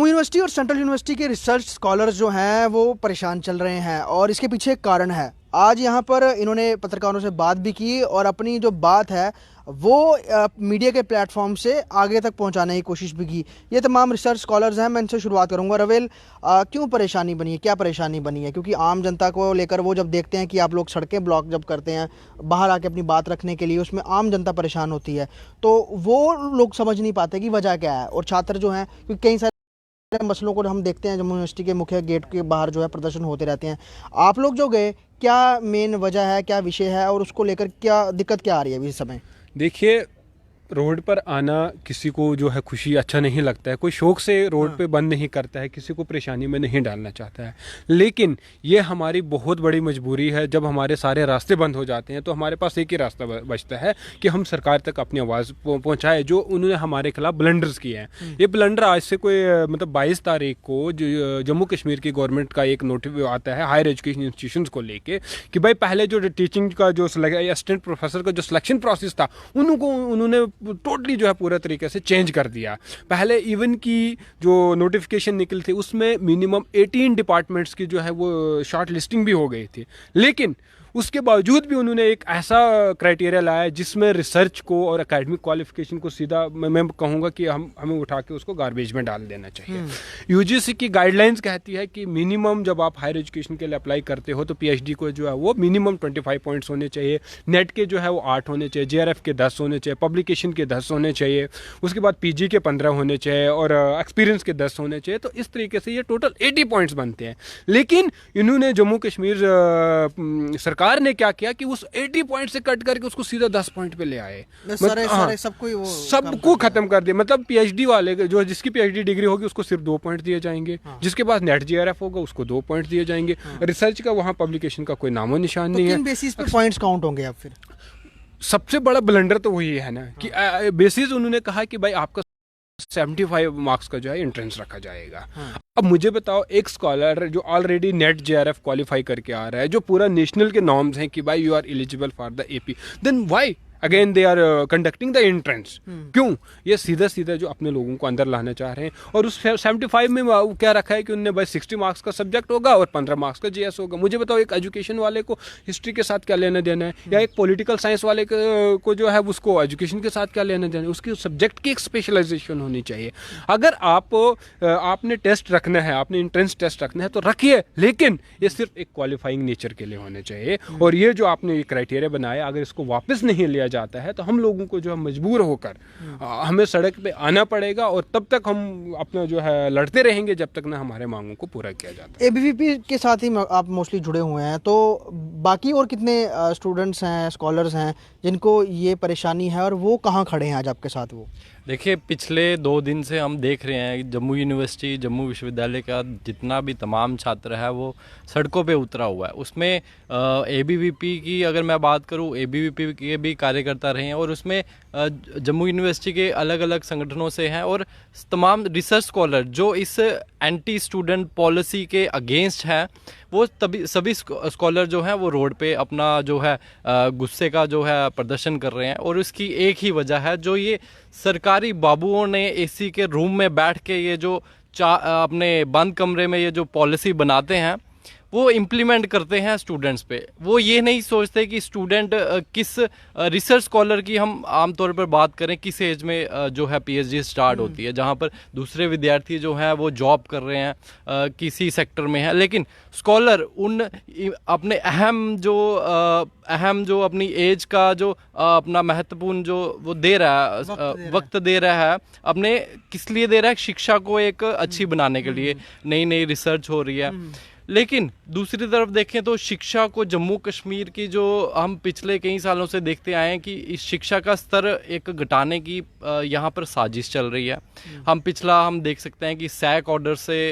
Jammu university और central university के research scholars जो हैं वो परेशान चल रहे हैं और इसके पीछे एक कारण है। आज यहाँ पर इन्होंने पत्रकारों से बात भी की और अपनी जो बात है वो मीडिया के प्लेटफॉर्म से आगे तक पहुँचाने की कोशिश भी की। ये तमाम रिसर्च स्कॉलर्स हैं। मैं इनसे शुरुआत करूँगा। रवेल, क्यों परेशानी बनी है, क्या परेशानी बनी है? क्योंकि आम जनता को लेकर वो जब देखते हैं कि आप लोग सड़कें ब्लॉक जब करते हैं बाहर आके अपनी बात रखने के लिए, उसमें आम जनता परेशान होती है, तो वो लोग समझ नहीं पाते कि वजह क्या है। और छात्र जो हैं, क्योंकि कई सारे मसलों को हम देखते हैं जम्मू यूनिवर्सिटी के मुख्य गेट के बाहर जो है प्रदर्शन होते रहते हैं। आप लोग जो गए, क्या मेन वजह है, क्या विषय है और उसको लेकर क्या दिक्कत क्या आ रही है अभी इस समय? देखिए, रोड पर आना किसी को जो है खुशी अच्छा नहीं लगता है, कोई शौक से रोड पे बंद नहीं करता है, किसी को परेशानी में नहीं डालना चाहता है। लेकिन ये हमारी बहुत बड़ी मजबूरी है। जब हमारे सारे रास्ते बंद हो जाते हैं तो हमारे पास एक ही रास्ता बचता है कि हम सरकार तक अपनी आवाज़ पहुंचाए, जो उन्होंने हमारे खिलाफ ब्लंडर्स किए हैं। ये ब्लंडर आज से कोई मतलब 22 तारीख को जो जम्मू कश्मीर की गवर्नमेंट का एक नोटिस आता है हायर एजुकेशन इंस्टीट्यूशंस को लेके कि भाई पहले जो टीचिंग का जो असिस्टेंट प्रोफेसर का जो सिलेक्शन प्रोसेस था उन्होंने टोटली जो है पूरा तरीके से चेंज कर दिया। पहले इवन की जो नोटिफिकेशन निकली थी उसमें मिनिमम 18 डिपार्टमेंट्स की जो है वो शॉर्ट लिस्टिंग भी हो गई थी। लेकिन उसके बावजूद भी उन्होंने एक ऐसा क्राइटेरिया लाया जिसमें रिसर्च को और एकेडमिक क्वालिफिकेशन को सीधा मैं कहूँगा कि हमें उठा के उसको गार्बेज में डाल देना चाहिए। यूजीसी की गाइडलाइंस कहती है कि मिनिमम जब आप हायर एजुकेशन के लिए अप्लाई करते हो तो पीएचडी को जो है वो मिनिमम 25 पॉइंट्स होने चाहिए, नेट के जो है वो 8 होने चाहिए, जेआरएफ के 10 होने चाहिए, पब्लिकेशन के 10 होने चाहिए, उसके बाद पीजी के 15 होने चाहिए और एक्सपीरियंस के 10 होने चाहिए। तो इस तरीके से ये टोटल 80 पॉइंट्स बनते हैं। लेकिन इन्होंने जम्मू कश्मीर सरकार ने क्या किया कि उस 80 पॉइंट से कट करके उसको सीधा 10 पॉइंट पे ले आए। सबको खत्म कर दिया। मतलब पीएचडी वाले जो जिसकी पीएचडी डिग्री होगी उसको सिर्फ 2 पॉइंट दिए जाएंगे। जिसके पास नेट जेआरएफ होगा उसको 2 पॉइंट दिए जाएंगे। रिसर्च का वहां पब्लिकेशन का कोई नामो निशान नहीं है। किन बेसिस पे पॉइंट्स काउंट होंगे अब फिर? सबसे बड़ा ब्लंडर तो वही है ना कि बेसिस उन्होंने कहा कि भाई आपका 75 मार्क्स का जो है एंट्रेंस रखा जाएगा। अब मुझे बताओ, एक स्कॉलर जो ऑलरेडी नेट जेआरएफ क्वालिफाई करके आ रहा है, जो पूरा नेशनल के नॉर्म्स हैं कि भाई you are eligible for the AP, then why again they are conducting the entrance? क्यों? ये सीधा सीधा जो अपने लोगों को अंदर लाना चाह रहे हैं। और उस 75 में क्या रखा है कि उनने भाई 60 मार्क्स का सब्जेक्ट होगा और 15 मार्क्स का जीएस होगा। मुझे बताओ, एक एजुकेशन वाले को हिस्ट्री के साथ क्या लेना देना है, या एक पॉलिटिकल साइंस वाले को जो है उसको एजुकेशन के साथ क्या लेना देना है? उसकी सब्जेक्ट की एक स्पेशलाइजेशन होनी चाहिए। अगर आपने टेस्ट रखना है, आपने एंट्रेंस टेस्ट रखना है तो रखिए, लेकिन ये सिर्फ एक क्वालिफाइंग नेचर के लिए होने चाहिए। और ये जो आपने ये क्राइटेरिया बनाया, अगर इसको वापस नहीं लिया जाता है तो हम लोगों को जो है मजबूर होकर हमें सड़क पे आना पड़ेगा और तब तक हम अपना जो है लड़ते रहेंगे जब तक ना हमारे मांगों को पूरा किया जाता है। एबीवीपी के साथ ही आप मोस्टली जुड़े हुए हैं, तो बाकी और कितने स्टूडेंट्स हैं, स्कॉलर्स हैं जिनको ये परेशानी है और वो कहाँ खड़े हैं आज आपके साथ? वो देखिए, पिछले 2 दिन से हम देख रहे हैं जम्मू यूनिवर्सिटी, जम्मू विश्वविद्यालय का जितना भी तमाम छात्र है वो सड़कों पे उतरा हुआ है। उसमें एबीवीपी की अगर मैं बात करूं, एबीवीपी के भी कार्यकर्ता रहे हैं और उसमें जम्मू यूनिवर्सिटी के अलग अलग संगठनों से हैं और तमाम रिसर्च स्कॉलर जो इस एंटी स्टूडेंट पॉलिसी के अगेंस्ट हैं, वो सभी स्कॉलर जो हैं वो रोड पे अपना जो है गुस्से का जो है प्रदर्शन कर रहे हैं। और उसकी एक ही वजह है, जो ये सरकारी बाबुओं ने एसी के रूम में बैठ के ये जो अपने बंद कमरे में ये जो पॉलिसी बनाते हैं वो इम्प्लीमेंट करते हैं स्टूडेंट्स पे। वो ये नहीं सोचते कि स्टूडेंट किस रिसर्च स्कॉलर की हम आमतौर पर बात करें किस एज में जो है पीएचडी स्टार्ट होती है, जहाँ पर दूसरे विद्यार्थी जो हैं वो जॉब कर रहे हैं किसी सेक्टर में है, लेकिन स्कॉलर उन अपने अहम जो अपनी एज का जो अपना महत्वपूर्ण जो वो दे रहा है, वक्त दे रहा है, अपने किस लिए दे रहा है? शिक्षा को एक अच्छी बनाने के लिए नई नई रिसर्च हो रही है। लेकिन दूसरी तरफ देखें तो शिक्षा को जम्मू कश्मीर की जो हम पिछले कई सालों से देखते आए हैं कि इस शिक्षा का स्तर एक घटाने की यहाँ पर साजिश चल रही है। हम देख सकते हैं कि सैक ऑर्डर से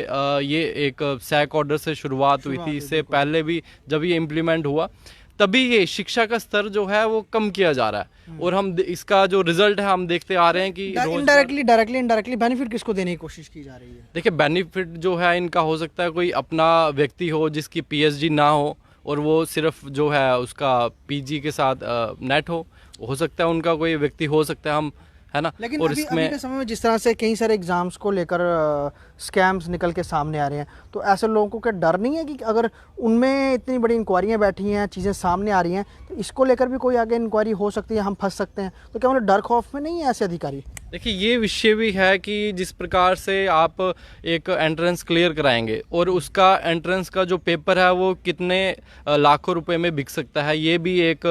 ये एक सैक ऑर्डर से शुरुआत हुई थी। इससे पहले भी जब ये इम्प्लीमेंट हुआ तभी ये शिक्षा का स्तर जो है वो कम किया जा रहा है। और हम इसका जो रिजल्ट है हम देखते आ रहे हैं कि इनडायरेक्टली बेनिफिट किसको देने की कोशिश की जा रही है? देखिए, बेनिफिट जो है इनका हो सकता है कोई अपना व्यक्ति हो जिसकी पीएचडी ना हो और वो सिर्फ जो है उसका पीजी के साथ नेट हो सकता है उनका कोई व्यक्ति हो सकता है। हम है ना। लेकिन और अभी इसमें अभी के समय में जिस तरह से कई सारे एग्जाम्स को लेकर स्कैम्स निकल के सामने आ रहे हैं, तो ऐसे लोगों को क्या डर नहीं है कि अगर उनमें इतनी बड़ी इंक्वायरियाँ बैठी हैं, चीज़ें सामने आ रही हैं, तो इसको लेकर भी कोई आगे इंक्वायरी हो सकती है, हम फंस सकते हैं, तो क्या मतलब डर खौफ में नहीं है ऐसे अधिकारी? देखिए, ये विषय भी है कि जिस प्रकार से आप एक एंट्रेंस क्लियर कराएंगे और उसका एंट्रेंस का जो पेपर है वो कितने लाखों रुपए में बिक सकता है, ये भी एक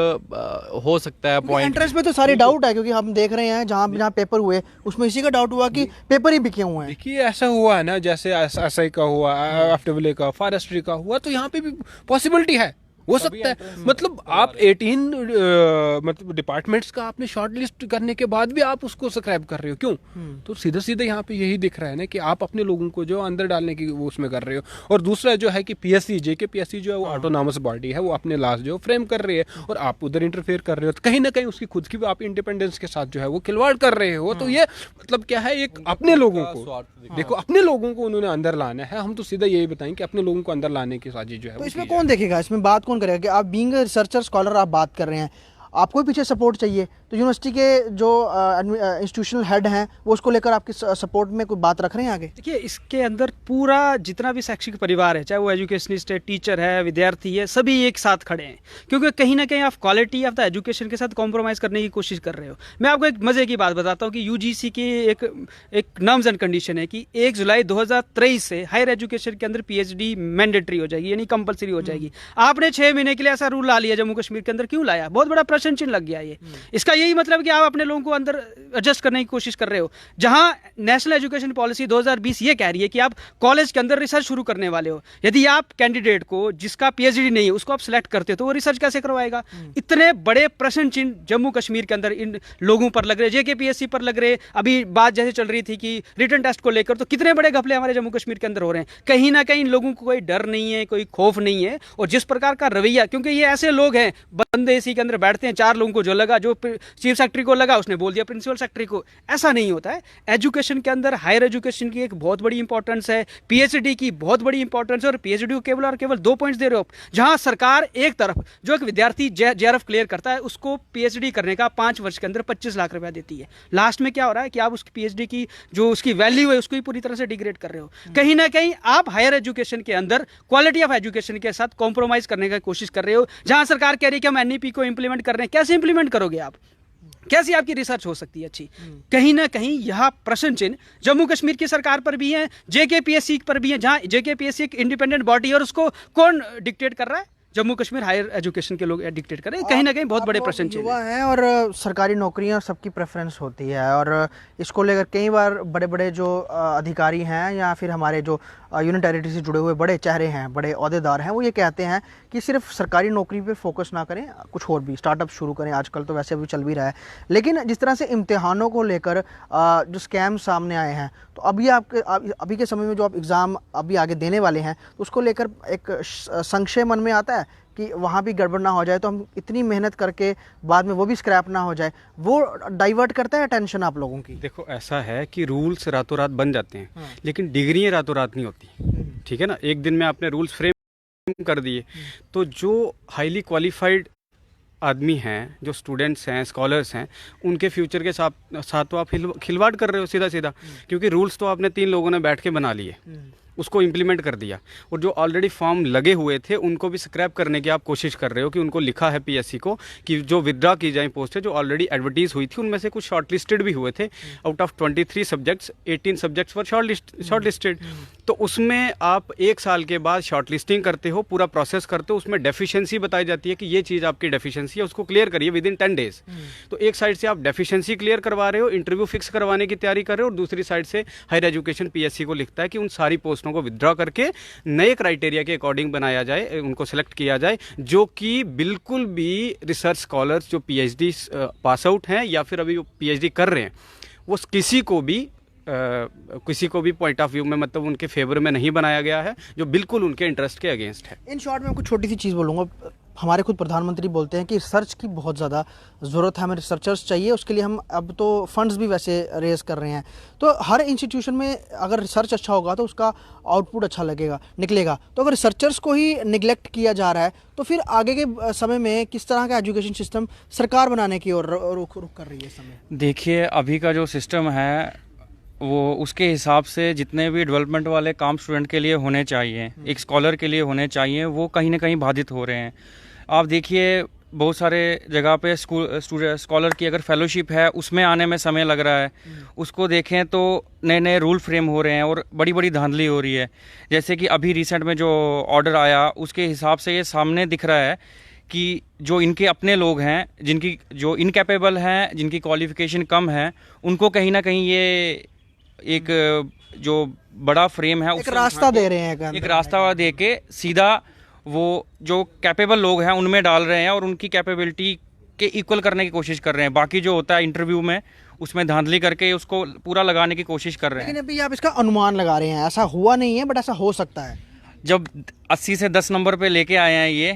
हो सकता है पॉइंट। एंट्रेंस में तो सारे डाउट है, क्योंकि हम देख रहे हैं जहाँ जहाँ पेपर हुए उसमें इसी का डाउट हुआ कि पेपर ही बिके हुए हैं। देखिए ऐसा हुआ है ना, जैसे एसआई का हुआ, एफडब्ल्यू का, फॉरेस्ट्री का हुआ, तो यहाँ पे भी पॉसिबिलिटी है, हो सकता है। मतलब आप 18 मतलब डिपार्टमेंट्स का आपने शॉर्ट लिस्ट करने के बाद भी आप उसको सब्सक्राइब कर रहे हो, क्यों? तो सीधा सीधा यहाँ पे यही दिख रहा है ना कि आप अपने लोगों को जो अंदर डालने की वो उसमें कर रहे हो। और दूसरा जो है कि पीएससी, जेके पीएससी जो है वो ऑटोनॉमस बॉडी है, वो अपने लास्ट जो फ्रेम कर रही है और आप उधर इंटरफेयर कर रहे हो, तो कहीं ना कहीं उसकी खुद की भी आप इंडिपेंडेंस के साथ जो है वो खिलवाड़ कर रहे हो। तो ये मतलब क्या है, एक अपने लोगों को देखो, अपने लोगों को उन्होंने अंदर लाना है। हम तो सीधा यही बताएं कि अपने लोगों को अंदर लाने की साजिश जो है तो इसमें कौन देखेगा, इसमें बात कौन करेगा? कि आप बीइंग रिसर्चर स्कॉलर आप बात कर रहे हैं, आपको भी पीछे सपोर्ट चाहिए, तो यूनिवर्सिटी के जो इंस्टीट्यूशनल हेड हैं वो उसको लेकर आपकी सपोर्ट में कोई बात रख रहे हैं आगे? देखिए, इसके अंदर पूरा जितना भी शैक्षिक परिवार है, चाहे वो एजुकेशनिस्ट है, टीचर है, विद्यार्थी है, सभी एक साथ खड़े हैं, क्योंकि कहीं ना कहीं आप क्वालिटी ऑफ द एजुकेशन के साथ कॉम्प्रोमाइज़ करने की कोशिश कर रहे हो। मैं आपको एक मज़े की बात बताता हूँ कि यूजीसी की एक नर्म्स एंड कंडीशन है कि 1 जुलाई 2023 से हायर एजुकेशन के अंदर पीएचडी मैंडेटरी हो जाएगी, यानी कंपलसरी हो जाएगी। आपने 6 महीने के लिए ऐसा रूल ला लिया जम्मू कश्मीर के अंदर, क्यों लाया? बहुत बड़ा प्रश्न चिन्ह लग गया ये। इसका यही मतलब कि आप अपने लोगों को अंदर एडजस्ट करने की कोशिश कर रहे हो, जहां नेशनल एजुकेशन पॉलिसी 2020 ये कह रही है कि आप कॉलेज के अंदर रिसर्च शुरू करने वाले हो। यदि आप कैंडिडेट को जिसका पीएचडी नहीं है उसको आप सिलेक्ट करते हो, तो वो रिसर्च कैसे करवाएगा? इतने बड़े प्रश्न चिन्ह जम्मू कश्मीर के अंदर इन लोगों पर लग रहे, जेकेपीएससी पर लग रहे। अभी बात जैसे चल रही थी कि रिटन टेस्ट को लेकर, तो कितने बड़े घपले हमारे जम्मू कश्मीर के अंदर हो रहे हैं। कहीं ना कहीं इन लोगों को कोई डर नहीं है, कोई खौफ नहीं है। और जिस प्रकार का रवैया, क्योंकि ये ऐसे लोग हैं, बंदे इसी के अंदर बैठते हैं, 4 लोगों को जो लगा, जो चीफ सेक्रेटरी को लगा उसने बोल दिया प्रिंसिपल सेक्रेटरी को। ऐसा नहीं होता है। एजुकेशन के अंदर हायर एजुकेशन की एक बहुत बड़ी इंपॉर्टेंस है, पीएचडी की बहुत बड़ी इंपॉर्टेंस है। और पीएचडी को केवल और केवल 2 पॉइंट्स दे रहे हो, जहां सरकार एक तरफ जो एक विद्यार्थी जेआरएफ क्लियर करता है उसको पीएचडी करने का 5 वर्ष के अंदर 25 लाख रुपया देती है। लास्ट में क्या हो रहा है कि आप उसकी पीएचडी की जो उसकी वैल्यू है उसको ही पूरी तरह से डिग्रेड कर रहे हो। कहीं ना कहीं आप हायर एजुकेशन के अंदर क्वालिटी ऑफ एजुकेशन के साथ कॉम्प्रोमाइज करने की कोशिश कर रहे हो। जहां सरकार कह रही है कि हम एनईपी को इंप्लीमेंट कर रहे हैं, कैसे इंप्लीमेंट करोगे आप? कैसी आपकी रिसर्च हो सकती है अच्छी? कहीं ना कहीं यह प्रश्न चिन्ह जम्मू कश्मीर की सरकार पर भी है, जेकेपीएससी पर भी है, जहां जेकेपीएससी एक इंडिपेंडेंट बॉडी है और उसको कौन डिक्टेट कर रहा है? जम्मू कश्मीर हायर एजुकेशन के लोग डिक्टेट करें। कहीं ना कहीं बहुत बड़े प्रश्न चिन्ह युवा हैं और सरकारी नौकरियां सबकी प्रेफरेंस होती है, और इसको लेकर कई बार बड़े बड़े जो अधिकारी हैं या फिर हमारे जो यूनियन टेरिटरी से जुड़े हुए बड़े चेहरे हैं, बड़े अहदेदार हैं, वो ये कहते हैं कि सिर्फ सरकारी नौकरी पे फोकस ना करें, कुछ और भी स्टार्टअप शुरू करें। आजकल तो वैसे भी चल भी रहा है, लेकिन जिस तरह से इम्तिहानों को लेकर जो स्कैम सामने आए हैं, तो अभी के समय में जो आप एग्ज़ाम अभी आगे देने वाले हैं, तो उसको लेकर एक संशय मन में आता है कि वहाँ भी गड़बड़ ना हो जाए, तो हम इतनी मेहनत करके बाद में वो भी स्क्रैप ना हो जाए, वो डाइवर्ट करता है अटेंशन आप लोगों की। देखो, ऐसा है कि रूल्स रातों रात बन जाते हैं, लेकिन डिग्रियाँ रातों रात नहीं होती। ठीक है ना, एक दिन में आपने रूल्स फ्रेम कर दिए, तो जो हाईली क्वालिफाइड आदमी हैं, जो स्टूडेंट्स हैं, स्कॉलर्स हैं, उनके फ्यूचर के साथ तो आप खिलवाड़ कर रहे हो सीधा सीधा, क्योंकि रूल्स तो आपने 3 लोगों ने बैठ के बना लिए, उसको इम्प्लीमेंट कर दिया, और जो ऑलरेडी फॉर्म लगे हुए थे उनको भी स्क्रैप करने की आप कोशिश कर रहे हो कि उनको लिखा है पीएससी को कि जो विड्रॉ की जाए पोस्टें जो ऑलरेडी एडवर्टीज हुई थी, उनमें से कुछ शॉर्टलिस्टेड भी हुए थे। Out of 23 subjects 18 subjects were shortlisted. तो उसमें आप 1 साल के बाद शॉर्टलिस्टिंग करते हो, पूरा प्रोसेस करते हो, उसमें डेफिशिएंसी बताई जाती है कि ये चीज़ आपकी डेफिशिएंसी है, उसको क्लियर करिए विद इन 10 डेज। तो एक साइड से आप डेफिशिएंसी क्लियर करवा रहे हो, इंटरव्यू फिक्स करवाने की तैयारी कर रहे हो, और दूसरी साइड से हायर एजुकेशन पीएससी को लिखता है कि उन सारी पोस्टों को विड्रॉ करके नए क्राइटेरिया के अकॉर्डिंग बनाया जाए, उनको सेलेक्ट किया जाए, जो कि बिल्कुल भी रिसर्च स्कॉलर्स जो पीएचडी पास आउट हैं या फिर अभी पीएचडी कर रहे हैं, वो किसी को भी पॉइंट ऑफ व्यू में मतलब उनके फेवर में नहीं बनाया गया है, जो बिल्कुल उनके इंटरेस्ट के अगेंस्ट है। इन शॉर्ट में कुछ छोटी सी चीज़ बोलूँगा, हमारे खुद प्रधानमंत्री बोलते हैं कि रिसर्च की बहुत ज़्यादा ज़रूरत है, हमें रिसर्चर्स चाहिए, उसके लिए हम अब तो फंड्स भी वैसे रेज़ कर रहे हैं। तो हर इंस्टीट्यूशन में अगर रिसर्च अच्छा होगा तो उसका आउटपुट अच्छा निकलेगा। तो अगर रिसर्चर्स को ही निगलेक्ट किया जा रहा है तो फिर आगे के समय में किस तरह का एजुकेशन सिस्टम सरकार बनाने की ओर रुख कर रही है इस समय? देखिए, अभी का जो सिस्टम है वो उसके हिसाब से जितने भी डेवलपमेंट वाले काम स्टूडेंट के लिए होने चाहिए, एक स्कॉलर के लिए होने चाहिए, वो कहीं ना कहीं बाधित हो रहे हैं। आप देखिए, बहुत सारे जगह पे स्कॉलर की अगर फेलोशिप है उसमें आने में समय लग रहा है, उसको देखें तो नए नए रूल फ्रेम हो रहे हैं और बड़ी बड़ी धांधली हो रही है। जैसे कि अभी रिसेंट में जो ऑर्डर आया उसके हिसाब से ये सामने दिख रहा है कि जो इनके अपने लोग हैं, जो इनकैपेबल हैं, जिनकी क्वालिफिकेशन कम है, उनको कहीं ना कहीं ये एक जो बड़ा फ्रेम है एक रास्ता दे रहे हैं, एक रास्ता दे के सीधा वो जो कैपेबल लोग हैं उनमें डाल रहे हैं और उनकी कैपेबिलिटी के इक्वल करने की कोशिश कर रहे हैं। बाकी जो होता है इंटरव्यू में उसमें धांधली करके उसको पूरा लगाने की कोशिश कर रहे हैं। लेकिन अभी आप इसका अनुमान लगा रहे हैं, ऐसा हुआ नहीं है बट ऐसा हो सकता है। जब 80 से 10 नंबर पे लेके आए हैं ये,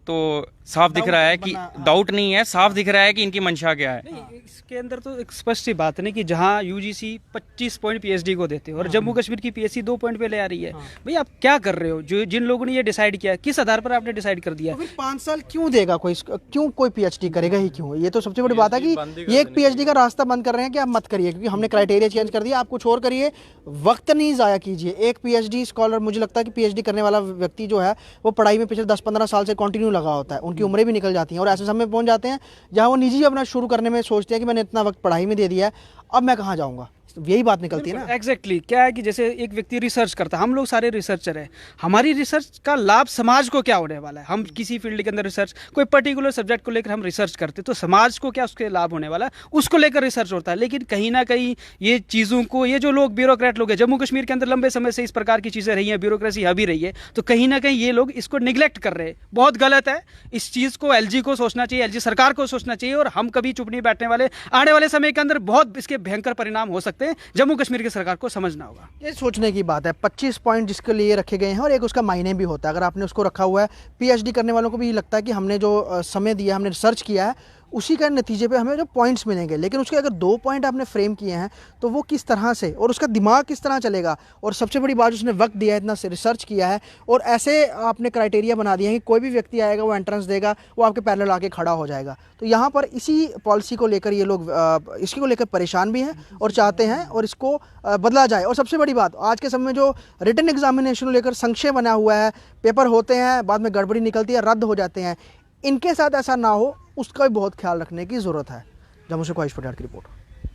तो साफ दिख रहा है कि डाउट नहीं है, साफ दिख रहा है कि इनकी मंशा क्या है। नहीं, इसके अंदर तो एक स्पष्ट सी बात है ना कि जहाँ यूजीसी 25 पॉइंट पीएचडी को देते हो और जम्मू कश्मीर की पीएससी 2 पॉइंट पे ले आ रही है। भाई आप क्या कर रहे हो? जो जिन लोगों ने ये डिसाइड किया, किस आधार पर आपने डिसाइड कर दिया? तो फिर 5 साल क्यों देगा कोई? क्यों कोई पीएचडी करेगा ही क्यों? ये तो सबसे बड़ी बात है कि ये एक पीएचडी का रास्ता बंद कर रहे हैं कि आप मत करिए, क्योंकि हमने क्राइटेरिया चेंज कर दिया, आप कुछ और करिए, वक्त नहीं ज़ाया कीजिए। एक पीएचडी स्कॉलर, मुझे लगता है कि पीएचडी करने वाला व्यक्ति जो है वो पढ़ाई में पिछले 10-15 साल से कंटिन्यू लगा होता है, उनकी उम्रें भी निकल जाती हैं और ऐसे समय पहुंच जाते हैं जहां वो निजी अपना शुरू करने में सोचते हैं कि मैंने इतना वक्त पढ़ाई में दे दिया है, अब मैं कहाँ जाऊँगा। यही बात निकलती है ना। एग्जैक्टली क्या है कि जैसे एक व्यक्ति रिसर्च करता है, हम लोग सारे रिसर्चर हैं, हमारी रिसर्च का लाभ समाज को क्या होने वाला है? हम किसी फील्ड के अंदर रिसर्च, कोई पर्टिकुलर सब्जेक्ट को लेकर हम रिसर्च करते हैं तो समाज को क्या उसके लाभ होने वाला है, उसको लेकर रिसर्च होता है। लेकिन कहीं ना कहीं ये चीज़ों को, ये जो लोग ब्यूरोक्रेट लोग हैं, जम्मू कश्मीर के अंदर लंबे समय से इस प्रकार की चीज़ें रही हैं, ब्यूरोक्रेसी हावी रही है, तो कहीं ना कहीं ये लोग इसको निगलेक्ट कर रहे हैं। बहुत गलत है। इस चीज़ को एलजी को सोचना चाहिए, एलजी सरकार को सोचना चाहिए और हम कभी चुप नहीं बैठने वाले। आने वाले समय के अंदर बहुत इसके भयंकर परिणाम हो सकते हैं, जम्मू कश्मीर की सरकार को समझना होगा। ये सोचने की बात है। 25 पॉइंट जिसके लिए रखे गए हैं और एक उसका मायने भी होता है। अगर आपने उसको रखा हुआ है, पीएचडी करने वालों को भी लगता है कि हमने जो समय दिया, हमने रिसर्च किया है, उसी का नतीजे पे हमें जो पॉइंट्स मिलेंगे। लेकिन उसके अगर 2 पॉइंट आपने फ्रेम किए हैं तो वो किस तरह से, और उसका दिमाग किस तरह चलेगा, और सबसे बड़ी बात उसने वक्त दिया है, इतना से रिसर्च किया है और ऐसे आपने क्राइटेरिया बना दिया है कि कोई भी व्यक्ति आएगा, वो एंट्रेंस देगा, वो आपके पैरेलल आके खड़ा हो जाएगा। तो यहाँ पर इसी पॉलिसी को लेकर ये लोग इसकी को लेकर परेशान भी हैं और चाहते हैं और इसको बदला जाए। और सबसे बड़ी बात, आज के समय में जो रिटन एग्जामिनेशन को लेकर संशय बना हुआ है, पेपर होते हैं, बाद में गड़बड़ी निकलती है, रद्द हो जाते हैं, इनके साथ ऐसा ना हो, उसका भी बहुत ख्याल रखने की ज़रूरत है। जम्मू से ख्वाहिश पटेल की रिपोर्ट।